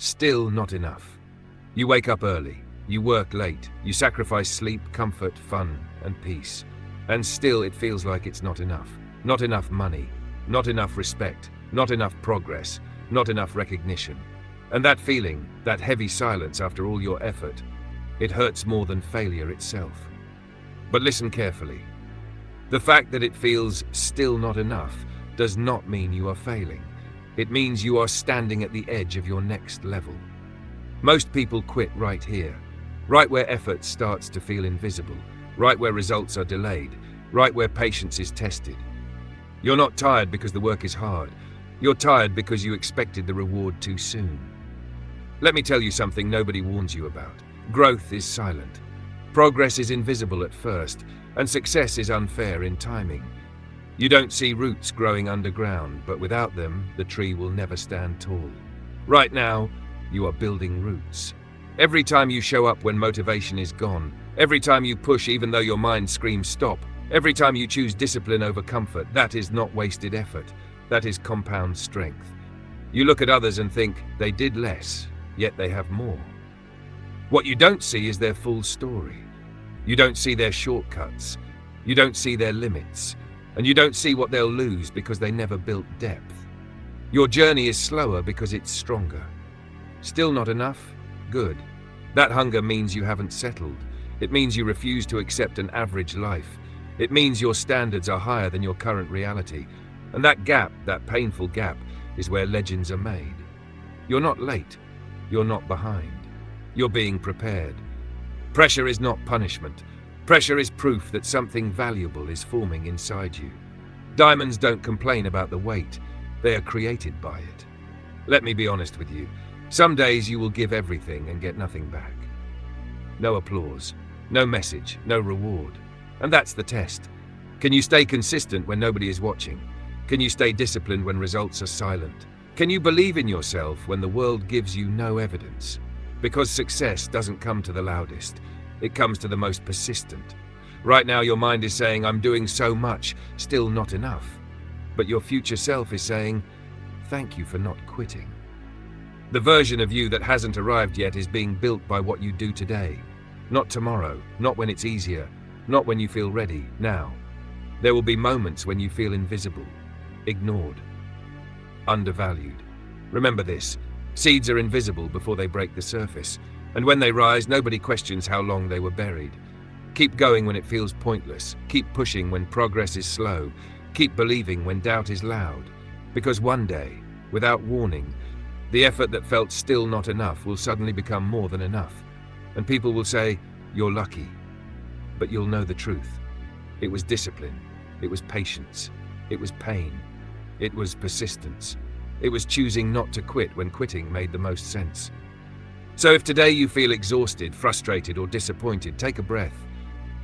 Still not enough. You wake up early, you work late, you sacrifice sleep, comfort, fun, and peace. And still it feels like it's not enough. Not enough money, not enough respect, not enough progress, not enough recognition. And that feeling, that heavy silence after all your effort, it hurts more than failure itself. But listen carefully. The fact that it feels still not enough does not mean you are failing. It means you are standing at the edge of your next level. Most people quit right here, right where effort starts to feel invisible, right where results are delayed, right where patience is tested. You're not tired because the work is hard. You're tired because you expected the reward too soon. Let me tell you something nobody warns you about. Growth is silent. Progress is invisible at first, and success is unfair in timing. You don't see roots growing underground, but without them, the tree will never stand tall. Right now, you are building roots. Every time you show up when motivation is gone, every time you push even though your mind screams stop, every time you choose discipline over comfort, that is not wasted effort. That is compound strength. You look at others and think they did less, yet they have more. What you don't see is their full story. You don't see their shortcuts. You don't see their limits. And you don't see what they'll lose because they never built depth. Your journey is slower because it's stronger. Still not enough? Good. That hunger means you haven't settled. It means you refuse to accept an average life. It means your standards are higher than your current reality. And that gap, that painful gap, is where legends are made. You're not late. You're not behind. You're being prepared. Pressure is not punishment. Pressure is proof that something valuable is forming inside you. Diamonds don't complain about the weight. They are created by it. Let me be honest with you. Some days you will give everything and get nothing back. No applause, no message, no reward. And that's the test. Can you stay consistent when nobody is watching? Can you stay disciplined when results are silent? Can you believe in yourself when the world gives you no evidence? Because success doesn't come to the loudest. It comes to the most persistent. Right now your mind is saying, I'm doing so much, still not enough. But your future self is saying, thank you for not quitting. The version of you that hasn't arrived yet is being built by what you do today. Not tomorrow, not when it's easier, not when you feel ready, now. There will be moments when you feel invisible, ignored, undervalued. Remember this, seeds are invisible before they break the surface. And when they rise, nobody questions how long they were buried. Keep going when it feels pointless. Keep pushing when progress is slow. Keep believing when doubt is loud. Because one day, without warning, the effort that felt still not enough will suddenly become more than enough. And people will say, you're lucky. But you'll know the truth. It was discipline. It was patience. It was pain. It was persistence. It was choosing not to quit when quitting made the most sense. So if today you feel exhausted, frustrated, or disappointed, take a breath.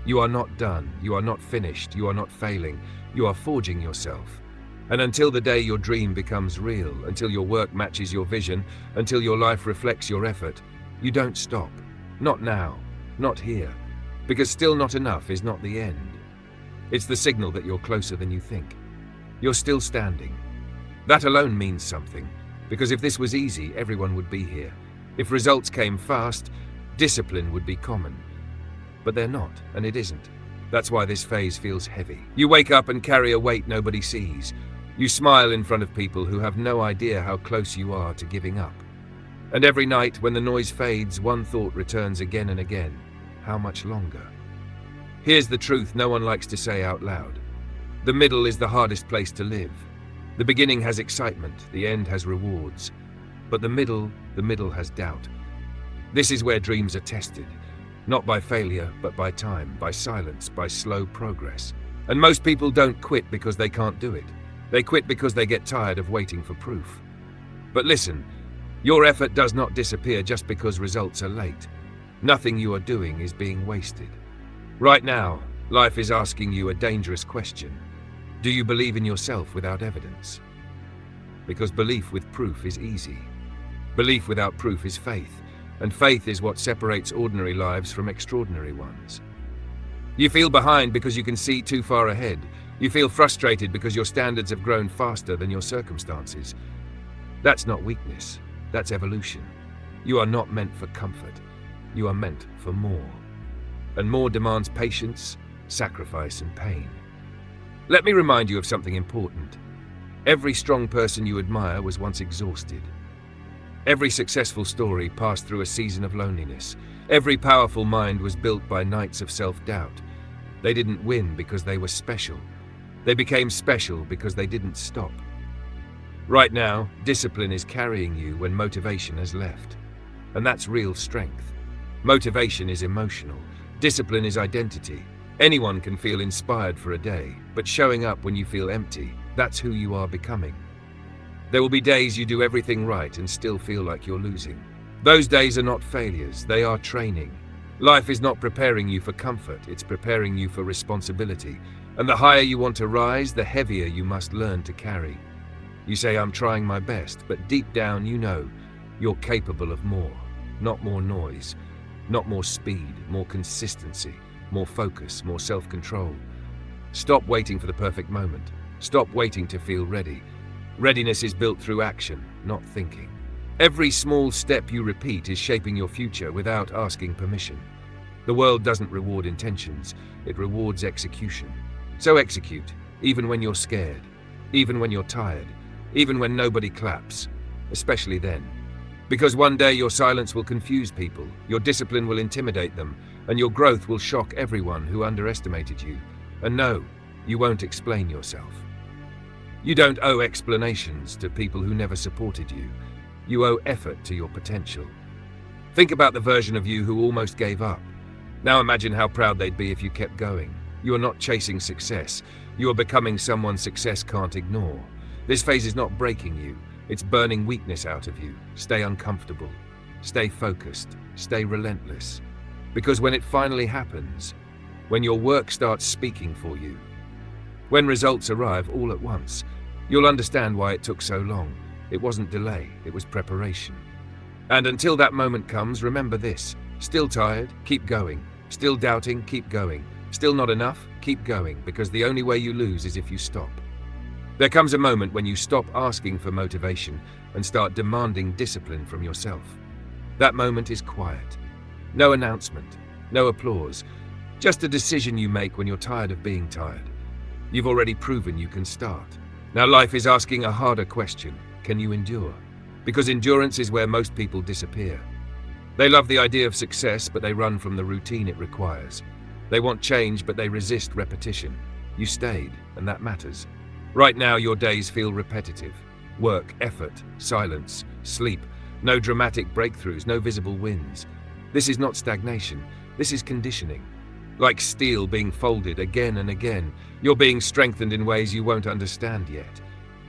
You are not done. You are not finished. You are not failing. You are forging yourself. And until the day your dream becomes real, until your work matches your vision, until your life reflects your effort, you don't stop. Not now. Not here. Because still not enough is not the end. It's the signal that you're closer than you think. You're still standing. That alone means something. Because if this was easy, everyone would be here. If results came fast, discipline would be common. But they're not, and it isn't. That's why this phase feels heavy. You wake up and carry a weight nobody sees. You smile in front of people who have no idea how close you are to giving up. And every night, when the noise fades, one thought returns again and again. How much longer? Here's the truth no one likes to say out loud. The middle is the hardest place to live. The beginning has excitement, the end has rewards. But the middle has doubt. This is where dreams are tested. Not by failure, but by time, by silence, by slow progress. And most people don't quit because they can't do it. They quit because they get tired of waiting for proof. But listen, your effort does not disappear just because results are late. Nothing you are doing is being wasted. Right now, life is asking you a dangerous question. Do you believe in yourself without evidence? Because belief with proof is easy. Belief without proof is faith, and faith is what separates ordinary lives from extraordinary ones. You feel behind because you can see too far ahead. You feel frustrated because your standards have grown faster than your circumstances. That's not weakness, that's evolution. You are not meant for comfort. You are meant for more. And more demands patience, sacrifice, and pain. Let me remind you of something important. Every strong person you admire was once exhausted. Every successful story passed through a season of loneliness. Every powerful mind was built by nights of self-doubt. They didn't win because they were special. They became special because they didn't stop. Right now, discipline is carrying you when motivation has left. And that's real strength. Motivation is emotional. Discipline is identity. Anyone can feel inspired for a day, but showing up when you feel empty, that's who you are becoming. There will be days you do everything right and still feel like you're losing. Those days are not failures, they are training. Life is not preparing you for comfort, it's preparing you for responsibility. And the higher you want to rise, the heavier you must learn to carry. You say, I'm trying my best, but deep down you know you're capable of more. Not more noise, not more speed, more consistency, more focus, more self-control. Stop waiting for the perfect moment. Stop waiting to feel ready. Readiness is built through action, not thinking. Every small step you repeat is shaping your future without asking permission. The world doesn't reward intentions, it rewards execution. So execute, even when you're scared, even when you're tired, even when nobody claps, especially then. Because one day your silence will confuse people, your discipline will intimidate them, and your growth will shock everyone who underestimated you. And no, you won't explain yourself. You don't owe explanations to people who never supported you. You owe effort to your potential. Think about the version of you who almost gave up. Now imagine how proud they'd be if you kept going. You are not chasing success. You are becoming someone success can't ignore. This phase is not breaking you. It's burning weakness out of you. Stay uncomfortable. Stay focused. Stay relentless. Because when it finally happens, when your work starts speaking for you, when results arrive all at once, you'll understand why it took so long. It wasn't delay, it was preparation. And until that moment comes, remember this. Still tired? Keep going. Still doubting? Keep going. Still not enough? Keep going, because the only way you lose is if you stop. There comes a moment when you stop asking for motivation and start demanding discipline from yourself. That moment is quiet. No announcement, no applause, just a decision you make when you're tired of being tired. You've already proven you can start. Now life is asking a harder question. Can you endure? Because endurance is where most people disappear. They love the idea of success, but they run from the routine it requires. They want change, but they resist repetition. You stayed, and that matters. Right now, your days feel repetitive. Work, effort, silence, sleep. No dramatic breakthroughs, no visible wins. This is not stagnation. This is conditioning. Like steel being folded again and again, you're being strengthened in ways you won't understand yet.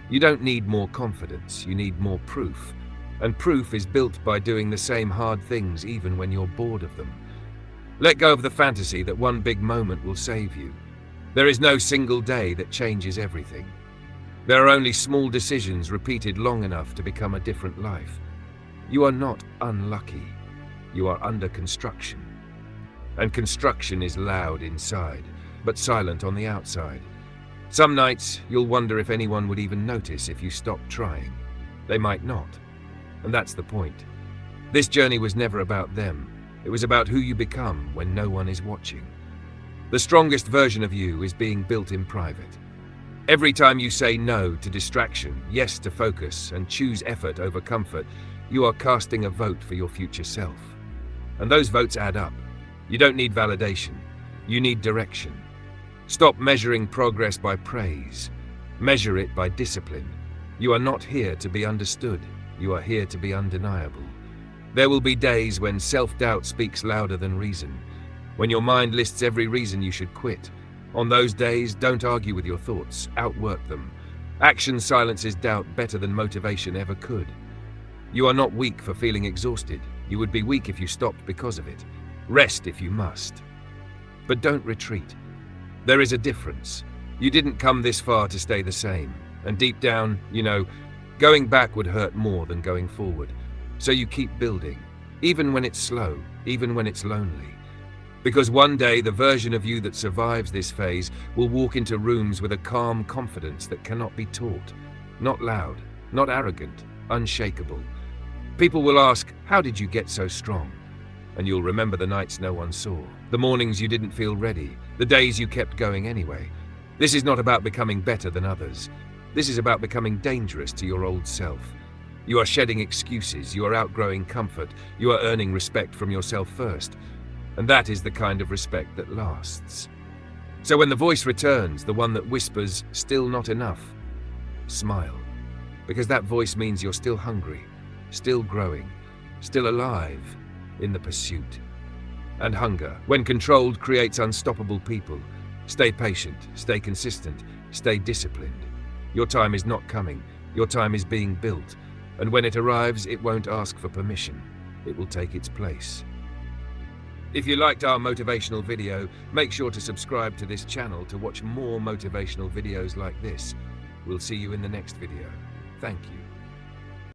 You don't need more confidence, you need more proof. And proof is built by doing the same hard things even when you're bored of them. Let go of the fantasy that one big moment will save you. There is no single day that changes everything. There are only small decisions repeated long enough to become a different life. You are not unlucky. You are under construction. And construction is loud inside, but silent on the outside. Some nights, you'll wonder if anyone would even notice if you stopped trying. They might not. And that's the point. This journey was never about them. It was about who you become when no one is watching. The strongest version of you is being built in private. Every time you say no to distraction, yes to focus, and choose effort over comfort, you are casting a vote for your future self. And those votes add up. You don't need validation. You need direction. Stop measuring progress by praise. Measure it by discipline. You are not here to be understood. You are here to be undeniable. There will be days when self-doubt speaks louder than reason, when your mind lists every reason you should quit. On those days, don't argue with your thoughts, outwork them. Action silences doubt better than motivation ever could. You are not weak for feeling exhausted. You would be weak if you stopped because of it. Rest if you must. But don't retreat. There is a difference. You didn't come this far to stay the same. And deep down, you know, going back would hurt more than going forward. So you keep building, even when it's slow, even when it's lonely. Because one day the version of you that survives this phase will walk into rooms with a calm confidence that cannot be taught. Not loud, not arrogant, unshakable. People will ask, how did you get so strong? And you'll remember the nights no one saw, the mornings you didn't feel ready, the days you kept going anyway. This is not about becoming better than others. This is about becoming dangerous to your old self. You are shedding excuses, you are outgrowing comfort, you are earning respect from yourself first. And that is the kind of respect that lasts. So when the voice returns, the one that whispers, still not enough, smile. Because that voice means you're still hungry, still growing, still alive in the pursuit. And hunger, when controlled, creates unstoppable people. Stay patient, stay consistent, stay disciplined. Your time is not coming, your time is being built. And when it arrives, it won't ask for permission. It will take its place. If you liked our motivational video, make sure to subscribe to this channel to watch more motivational videos like this. We'll see you in the next video. Thank you.